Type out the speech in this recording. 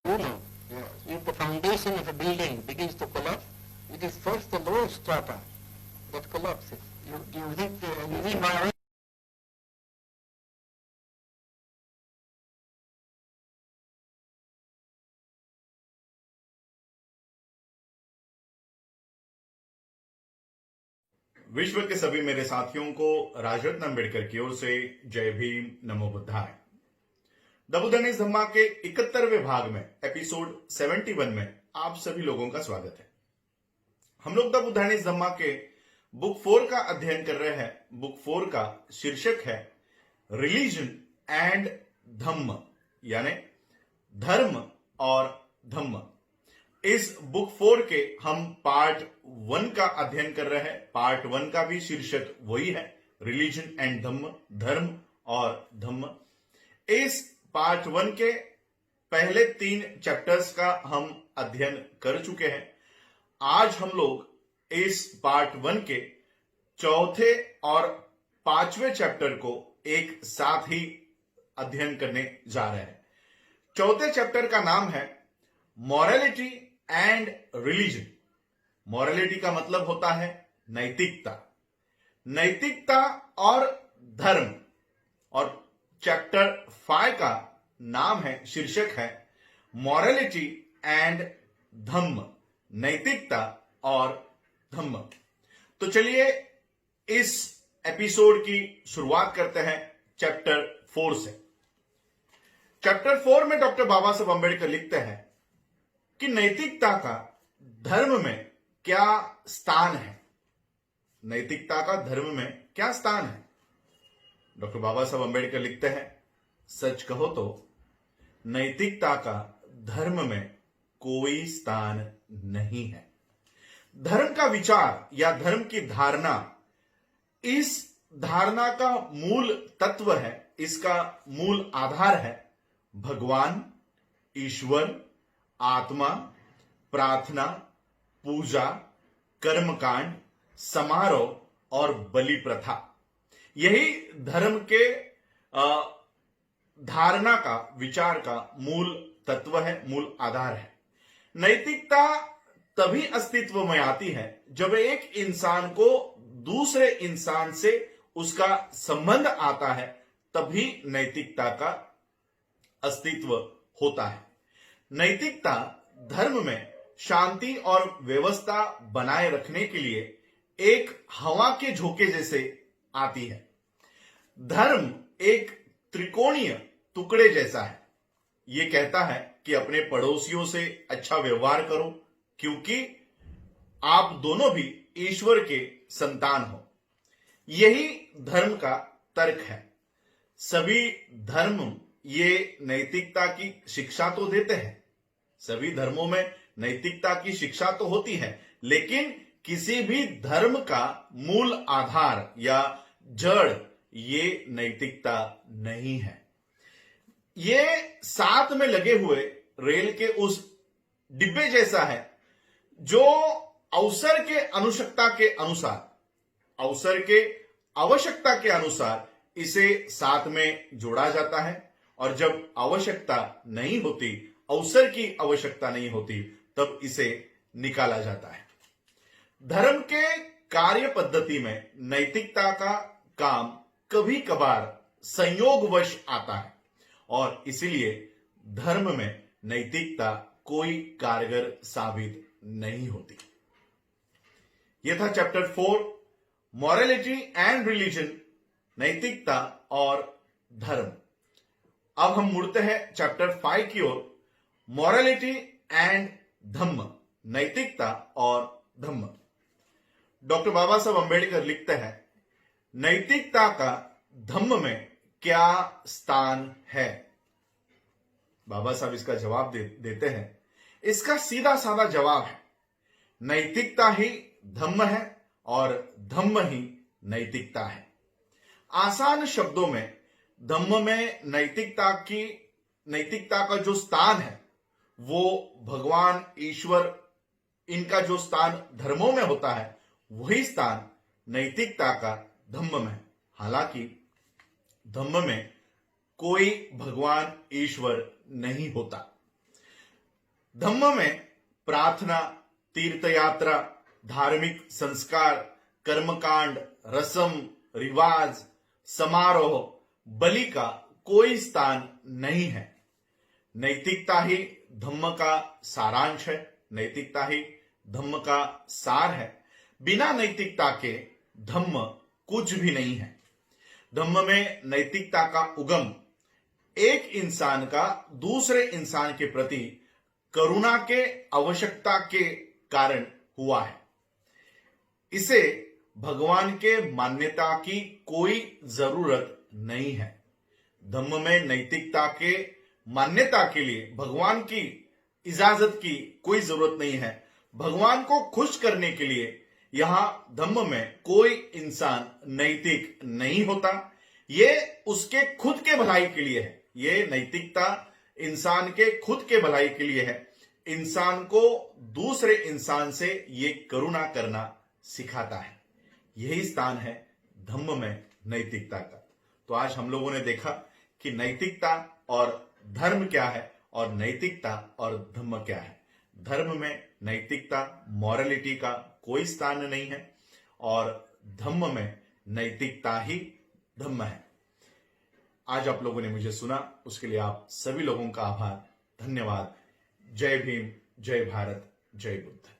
You know, if the foundation of a building begins to collapse, it is first the lower strata that collapses. You think the environment. विश्व के सभी मेरे साथियों को राजरत्न अम्बेडकर की ओर से जय भीम, नमो बुद्धाय। द बुद्ध एंड हिज धम्मा के 71वें भाग में एपिसोड 71 में आप सभी लोगों का स्वागत है। हम लोग द बुद्ध एंड हिज धम्मा के बुक 4 का अध्ययन कर रहे हैं। बुक 4 का शीर्षक है रिलीजन एंड धम्म, यानी धर्म और धम्म। इस बुक 4 के हम पार्ट 1 का अध्ययन कर रहे हैं। पार्ट 1 का भी शीर्षक वही है, रिलीजन एंड धम्म, धर्म और धम्म। इस पार्ट 1 के पहले 3 चैप्टर्स का हम अध्ययन कर चुके हैं। आज हम लोग इस पार्ट 1 के चौथे और 5वें चैप्टर को एक साथ ही अध्ययन करने जा रहे हैं। चौथे चैप्टर का नाम है मॉरलिटी एंड रिलीजन। मॉरलिटी का मतलब होता है नैतिकता, नैतिकता और धर्म। और चैप्टर 5 का नाम है, शीर्षक है मॉरलिटी एंड धम्म, नैतिकता और धम्म। तो चलिए इस एपिसोड की शुरुआत करते हैं चैप्टर 4 से। चैप्टर 4 में डॉक्टर बाबा साहब अम्बेडकर लिखते हैं कि नैतिकता का धर्म में क्या स्थान है। नैतिकता का धर्म में क्या स्थान है? डॉक्टर बाबा साहब अम्बेडकर लिखते हैं, सच कहो तो नैतिकता का धर्म में कोई स्थान नहीं है। धर्म का विचार या धर्म की धारणा, इस धारणा का मूल तत्व है, इसका मूल आधार है भगवान, ईश्वर, आत्मा, प्रार्थना, पूजा, कर्मकांड, समारोह और बलि प्रथा। यही धर्म के धारणा का, विचार का मूल तत्व है, मूल आधार है। नैतिकता तभी अस्तित्व में आती है जब एक इंसान को दूसरे इंसान से उसका संबंध आता है, तभी नैतिकता का अस्तित्व होता है। नैतिकता धर्म में शांति और व्यवस्था बनाए रखने के लिए एक हवा के झोंके जैसे आती है। धर्म एक त्रिकोणीय टुकड़े जैसा है। यह कहता है कि अपने पड़ोसियों से अच्छा व्यवहार करो, क्योंकि आप दोनों भी ईश्वर के संतान हो। यही धर्म का तर्क है। सभी धर्म ये नैतिकता की शिक्षा तो देते हैं, सभी धर्मों में नैतिकता की शिक्षा तो होती है, लेकिन किसी भी धर्म का मूल आधार या जड़ ये नैतिकता नहीं है। ये साथ में लगे हुए रेल के उस डिब्बे जैसा है जो अवसर के आवश्यकता के अनुसार, अवसर के आवश्यकता के अनुसार इसे साथ में जोड़ा जाता है, और जब आवश्यकता नहीं होती, अवसर की आवश्यकता नहीं होती, तब इसे निकाला जाता है। धर्म के कार्य पद्धति में नैतिकता का काम कभी कभार संयोगवश आता है, और इसलिए धर्म में नैतिकता कोई कारगर साबित नहीं होती। यह था चैप्टर 4, मॉरलिटी एंड रिलीजन, नैतिकता और धर्म। अब हम मुड़ते हैं चैप्टर 5 की ओर, मॉरलिटी एंड धम्म, नैतिकता और धम्म। डॉक्टर बाबा साहब अम्बेडकर लिखते हैं, नैतिकता का धम्म में क्या स्थान है? बाबा साहब इसका जवाब देते हैं। इसका सीधा साधा जवाब है, नैतिकता ही धम्म है और धम्म ही नैतिकता है। आसान शब्दों में धम्म में नैतिकता का जो स्थान है वो भगवान, ईश्वर, इनका जो स्थान धर्मों में होता है, वही स्थान नैतिकता का धम्म में। हालांकि धम्म में कोई भगवान, ईश्वर नहीं होता। धम्म में प्रार्थना, तीर्थ यात्रा, धार्मिक संस्कार, कर्मकांड, रस्म, रिवाज, समारोह, बलि का कोई स्थान नहीं है। नैतिकता ही धम्म का सारांश है, नैतिकता ही धम्म का सार है। बिना नैतिकता के धम्म कुछ भी नहीं है। धम्म में नैतिकता का उगम एक इंसान का दूसरे इंसान के प्रति करुणा के आवश्यकता के कारण हुआ है। इसे भगवान के मान्यता की कोई जरूरत नहीं है। धम्म में नैतिकता के मान्यता के लिए भगवान की इजाजत की कोई जरूरत नहीं है। भगवान को खुश करने के लिए यहां धम्म में कोई इंसान नैतिक नहीं होता। ये उसके खुद के भलाई के लिए है। ये नैतिकता इंसान के खुद के भलाई के लिए है। इंसान को दूसरे इंसान से ये करुणा करना सिखाता है। यही स्थान है धम्म में नैतिकता का। तो आज हम लोगों ने देखा कि नैतिकता और धर्म क्या है और नैतिकता और धम्म क्या है। धर्म में नैतिकता, मॉरलिटी का कोई स्थान नहीं है और धम्म में नैतिकता ही धम्म है। आज आप लोगों ने मुझे सुना, उसके लिए आप सभी लोगों का आभार, धन्यवाद। जय भीम, जय भारत, जय बुद्ध।